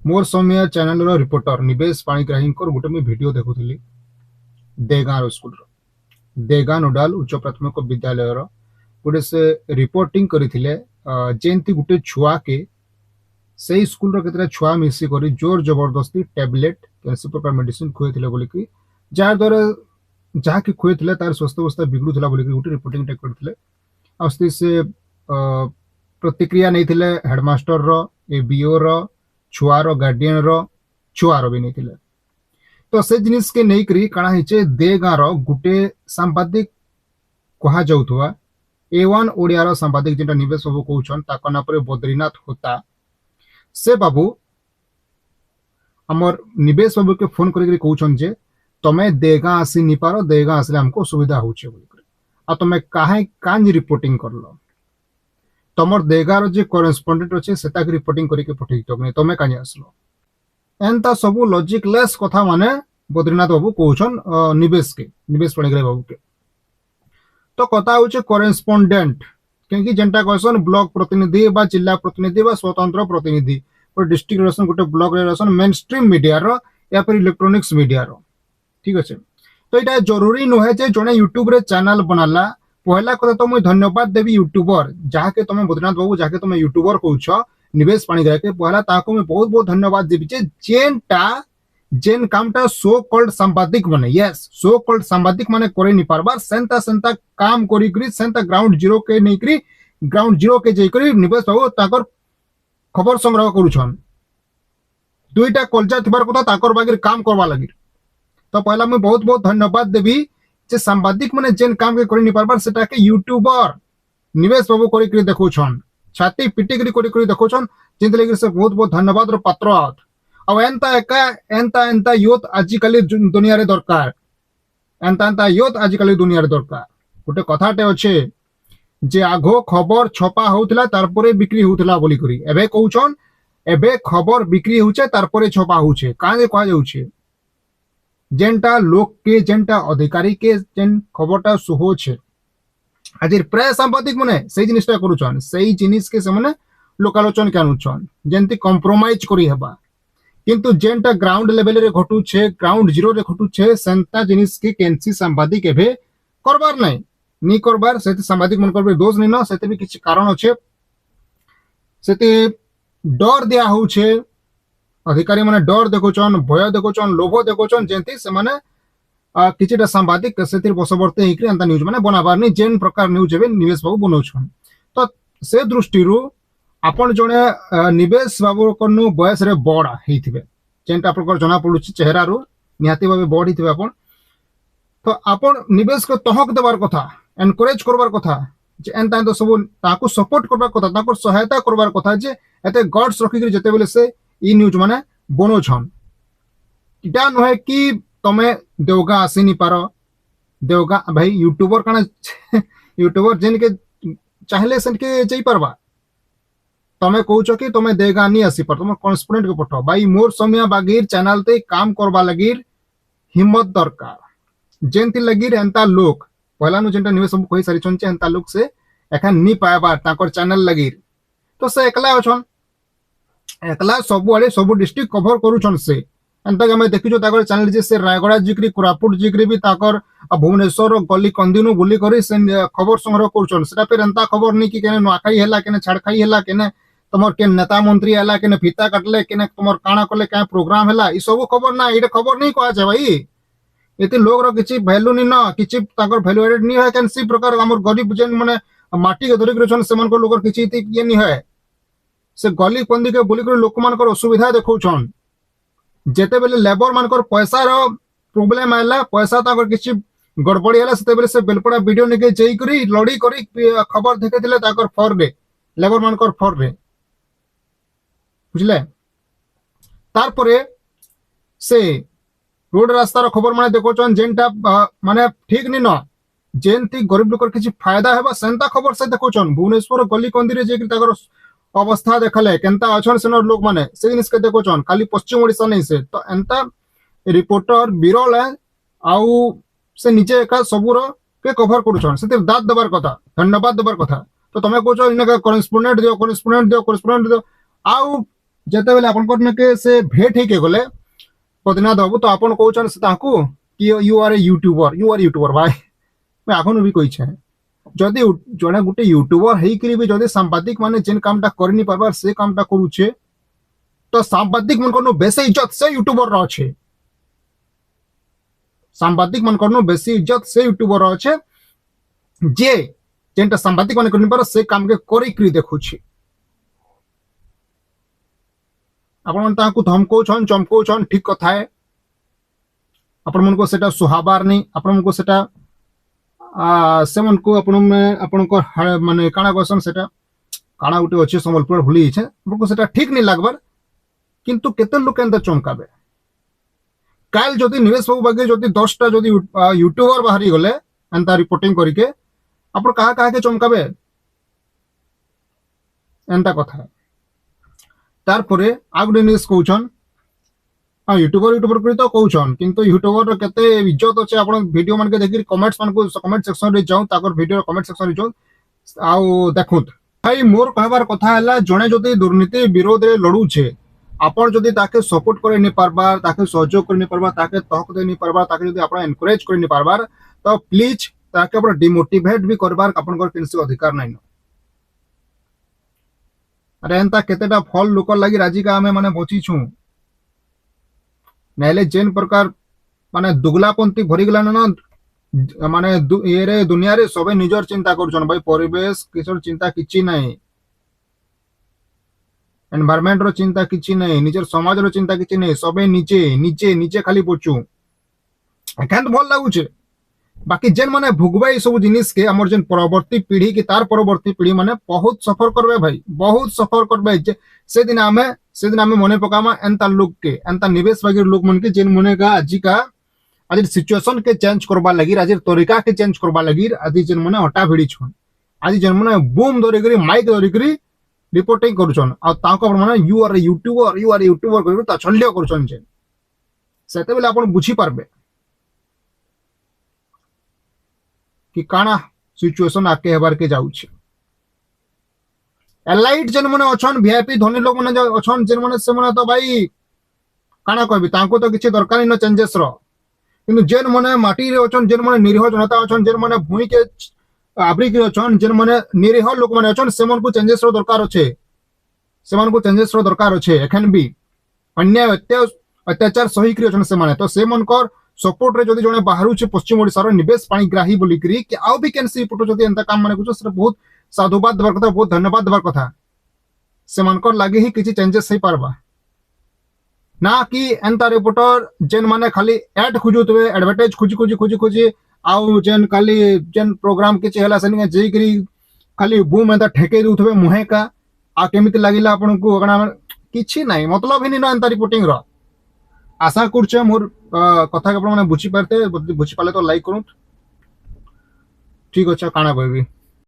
मोर समय चैनल रो रिपोर्टर निवेश पाणिग्राही गोटे मुझे वीडियो देखुली देगाँ स्कूल देगाँ नोडाल उच्च प्राथमिक विद्यालय गोटे से रिपोर्टिंग करते जेमती गोटे छुआ के से स्कूल केतटा छुआ मिसिक जोर जबरदस्ती टैबलेट कैंसी प्रकार मेडिसिन खुए बोलिकी जहाँद्वारा जहाँकि खुए तार स्वास्थ्य अवस्था बिगड़ूला बोलिकी गोटे रिपोर्टिंग करते से प्रतिक्रिया नहीं हेडमास्टर रो ए बीओ रो छुआर गार्डियन रो छुआर भी नहीं तो से जिनिस के नहीं करी काना हिचे देगाँ रो गुटे सांबादिक कहा जाउथुवा A1 ओडिया रो सांबादिक जेंटा निवेश बाबू कहउछन ताको ना पर बद्रीनाथ होता से बाबू हमर निवेश बाबू के फोन करके कहउछन जे तमे देगाँ आसी नि पारो देगाँ आसले हमको सुविधा होचे बोली आ तमे काहे कांज रिपोर्टिंग करलो तमर देगार जे करेस्पोंडेंट अच्छे सेटा रिपोर्टिंग करके पठेई तो तमे कानी आसलो एंता सबू लॉजिकलेस कथा माने बद्रीनाथ बाबू कहउछन निवेश पाणिग्राही बाबू के तो कथा होचे करेस्पोंडेंट क्योंकि जेंटा कहसन ब्लॉक प्रतिनिधि बा जिला प्रतिनिधि बा स्वतंत्र प्रतिनिधि और डिस्ट्रिक्ट रहसन गोटे ब्लॉक रे रहसन मेन स्ट्रीम मीडिया रो या फिर इलेक्ट्रॉनिक्स मीडिया रो ठीक अच्छे तो यहाँ जरूरी नुहे जे जने यूट्यूब रे चैनल बनाला पहला कथा तो मुझे धन्यवाद देवी यूट्यूबर जहाँके तुम बद्रीनाथ बाबू जहाँके तुम यूट्यूबर कहछ निवेश पाणिग्राही के पहला ताको मैं बहुत बहुत धन्यवाद देवी जेनटा जेन कामटा सो कॉल्ड सांबादिक माने यस सो कॉल्ड सांबादिक माने करे नि पारबार सेंता सेंता काम करी करी सेंता ग्राउंड जीरो के नहीं करी ग्राउंड जीरो के जई करी निवेश बाबू ताकर खबर संग्रह करूछन दुईटा कलजा थिबार कथा ताकर बागिर काम करवा लगी तो पहला मैं बहुत बहुत धन्यवाद देवी जे सांबादिक माने जेन काम के करी नि पारबार सेटा के यूट्यूबर निवेश बाबू करी करी देखौछन छाती पिटी करी देखौछन जिंद लगी से बहुत बहुत धन्यवाद रो पात्र आत अब एंता यूथ आजिकल दुनिया रे दरकार एंता यूथ आजिकल दुनिया रे दरकार गोटे कथाटे अच्छे जे आगो खबर छपा होउतला तारपरे बिक्री होउतला बोली करी एबे कहउछन एबे खबर बिक्री होउचे तारपरे छपा होउचे काहे कहा जाउचे जेंटा लोक के जेंटा अधिकारी के जेन खबरटा सुहोचे आज प्राय सांबादिक माने से जिनिसटा करूछन सेही जिनिस के से माने लोकालोचन के अनुछन जेंती कॉम्प्रोमाइज करी हेबा किंतु जेंटा ग्राउंड लेवल रे घटुछे ग्राउंड जीरो रे घटुछे सेंता जिनिस के केनसी सांबादिक एबे करबार नै नी करबार सेते सांबादिक मन करबे दोष नै न सेते भी किछ कारण अछि सेते डर दिया होउछे अधिकारी माने डर देखोचन भय देखोचन लोभ देखोचन जेंती से माने किछटा सांबादिक सेतिर बसवर्ती हेकरी अंता न्यूज माने बनाबार नै जेन प्रकार न्यूज एबे निवेश बाबू बनौछन तो से दृष्टि रु आपण जने निवेश बाबू कनु बयस रे बड़ हेथिबे जेंटा प्रकार जना पडुछि चेहरा रु निहाती भाबे बड़ हेथिबे आपण तो आपण निवेश को तहक देबार कथा एनकरेज करबार कथा जे एंता तो सब ताको सपोर्ट करबार कथा ताको सहायता करबार कथा जे एते गॉड्स रखि के जते बेले से ई न्यूज माने बनो छन इटा नहे कि तमे देवगा आसी नि पारो देवगा भाई यूट्यूबर काना यूट्यूबर जेन के चाहले सन के जई परबा तमे कहूछ कि तमे देगा नहीं आसी पर तुम कॉन्स्पोनेंट के पठो भाई मोर समय बागिर चैनल ते काम करबा लगिर हिम्मत दरकार जेंति लगिर एंता लोक पहला नु जेंटा निवेश सब कहि सारी छन एंता लोक से एखन नी पाएबा ताकर चैनल लगिर तो से एकला अछन एकला सब वाले सब डिस्ट्रिक्ट कवर करूछन से एंता हमें देखिजो ताकर चैनल जे से रायगड़ा जिक्री कोरापुट जिक्री भी ताकर भुवनेश्वर गली कंदिनु बुली करी से खबर संग्रह करूछन सेटा फिर एंता खबर नहीं कि केने नुआखाई हैला केने छाड़खाई हैला केने तुमर के नेता मंत्री हैला केने फीता काटले केने तुमर काना कले का प्रोग्राम हैला ई सब खबर ना इडे खबर नहीं कहा छै भाई एते लोग रो किछि वैल्यू नहीं ना किछि ताकर वैल्यू एडेड नहीं है कैंसी प्रकार हमर गरीब जन माने माटी के धरि रहछन सेमन को लोगर किछि ये नहीं है से गली कंदी के बुली कर लोक मानकर असुविधा देखौछन जेते बेले लेबर मानकर पैसा रो प्रॉब्लम आइला पैसा ताकर किछि गड़बड़ी हैला सेते बेले से बेलपड़ा वीडियो नेके जई करी लड़ी करी खबर देखे दिले ताकर फर रे लेबर मानकर फर रे बुझले तारपरे से रोड रास्ता रो खबर माने देखोचन जेनटा माने ठीक नि न जेनती गरीब लोकर किछि फायदा हेबा सेंता खबर से देखोचन भुवनेश्वर गली कंदी रे जे कि ताकर अवस्था देखले केनता अछन सेनर लोक माने से जिनिस के देखोचन खाली पश्चिम ओडिसा नहीं से तो एंता रिपोर्टर बिरल आउ से निजे एका सबुर के कवर करूछन से दाद देबार कथा धन्यवाद देबार कथा तो तमे कहछो इने करेस्पोंडेंट दियो आउ जेते बेले आपन करने के से भेट हे के गले पदिनाथ बाबू तो आपन कहउछन से ताकू कि यू आर ए यूट्यूबर भाई मैं आखनु भी कहि छे जदि जने गुटे यूट्यूबर हेई करी भी जदि सांबादिक माने जेन कामटा करनी परबार से कामटा करूछे तो सांबादिक मन कोनो बेसी इज्जत से यूट्यूबर रो छे सांबादिक मन कोनो बेसी इज्जत से यूट्यूबर रो छे जे जेनटा सांबादिक माने करनी पर से काम के करी करी देखुछी आपण मन ताकू धमकौछन चमकौछन ठीक कथा है आपण मन को सेटा सुहाबार नहीं आपण मन को सेटा से मन को आपण को माने काना कहसन सेटा काना गुटे अच्छे संबलपुर भूली छे आपण को सेटा ठीक नहीं लागबार किंतु केते लोक एंता चमकाबे काल जदि निवेश बाबू बागे जदि 10टा जदि यूट्यूबर बाहरी गले एंता रिपोर्टिंग करके आपण कहा कहा के चमकाबे एंता कथा तार परे आगुडे न्यूज कहउछन हाँ यूट्यूबर कर तो कहउछन किंतु यूट्यूबर केते इज्जत अछि आपण वीडियो मन के देखि कमेंट्स मन को कमेंट सेक्शन रे जाऊ ताकर वीडियो कमेंट सेक्शन रे जाऊ आउ देखुत भाई मोर कहबार कथा हला जणे जदि दुर्नीति विरोध रे लड़ू छे आपण जदि ताके सपोर्ट करे नि पारबार ताके सहयोग करे नि पारबार ताके तहक दे नि पारबार ताके जदि आपण एनकरेज करे नि पारबार तो प्लीज ताके आपण डिमोटिवेट भी करबार आपण को किनसी अधिकार नै न अरे एंता केतेटा फल लोकर लागि राजी का हमें माने बची छु नहले जेन प्रकार माने दुगलापंथी भरी गला न माने ये रे दुनिया रे सबे निजर चिंता करछन भाई परिवेश किछर चिंता किछि नै एनवायरनमेंट रो चिंता किछि नै निजर समाज रो चिंता किछि नै सबे नीचे नीचे नीचे खाली पचु एखान भल लागु छे बाकी जेन माने भुगबाई सब जिनिस के हमर जेन परवर्ती पीढ़ी की तार परवर्ती पीढ़ी माने बहुत सफर करबे भाई बहुत सफर करबे से दिन हमें मने पकामा एंता लोग के एंता निवेश वगैरह लोग मन के जेन मने का आज सिचुएशन के चेंज करबा लगी आज तरीका के चेंज करबा लगी आज जेन मने हटा भिड़ी छन आज जेन मने बूम धरि करी माइक धरि करी रिपोर्टिंग करूछन आ ताको माने यू आर यूट्यूबर करी ता छल्य करूछन जे सेते बेले आपण बुझी पारबे कि काना सिचुएशन आके हेबार के जाउछ एलाइट जेन मने अछन वीआईपी धनी लोग मने अछन जेन मने से मने तो भाई काना कहबी तांको तो किछि दरकार न चेंजेस रो किंतु जेन मने माटी रे अछन जेन मने निरीह जनता अछन जेन मने भूमि के आबरी के अछन जेन मने निरीह लोग मने अछन से मन को चेंजेस रो दरकार अछे से मन को चेंजेस रो दरकार अछे एखन भी अन्याय अत्याचार सही करी अछन से माने तो से मन कर सपोर्ट रे जदि जने बाहरु छे पश्चिम ओडिसा रो निवेश पानी ग्राही बोली करी कि आउ भी कैंसी पुटो जदि एंता काम माने कुछ बहुत साधुवाद देबार कथा बहुत धन्यवाद देबार कथा से मानकर लागे ही किछि चेंजेस सही पारबा ना कि एंता रिपोर्टर जेन माने खाली एड खुजुतबे एडवर्टाइज खुजी आउ जेन खाली जेन प्रोग्राम किछि हला सनी जे करी खाली बूम एंता ठेके दुथबे मुहे का आ केमिति लागिला आपन को अगना किछि नाही मतलब ही न एंता रिपोर्टिंग रो आशा करछे मोर कथा के आपण माने बुझी पारते बुझी पाले तो लाइक करूँ ठीक अच्छा काना कहबी।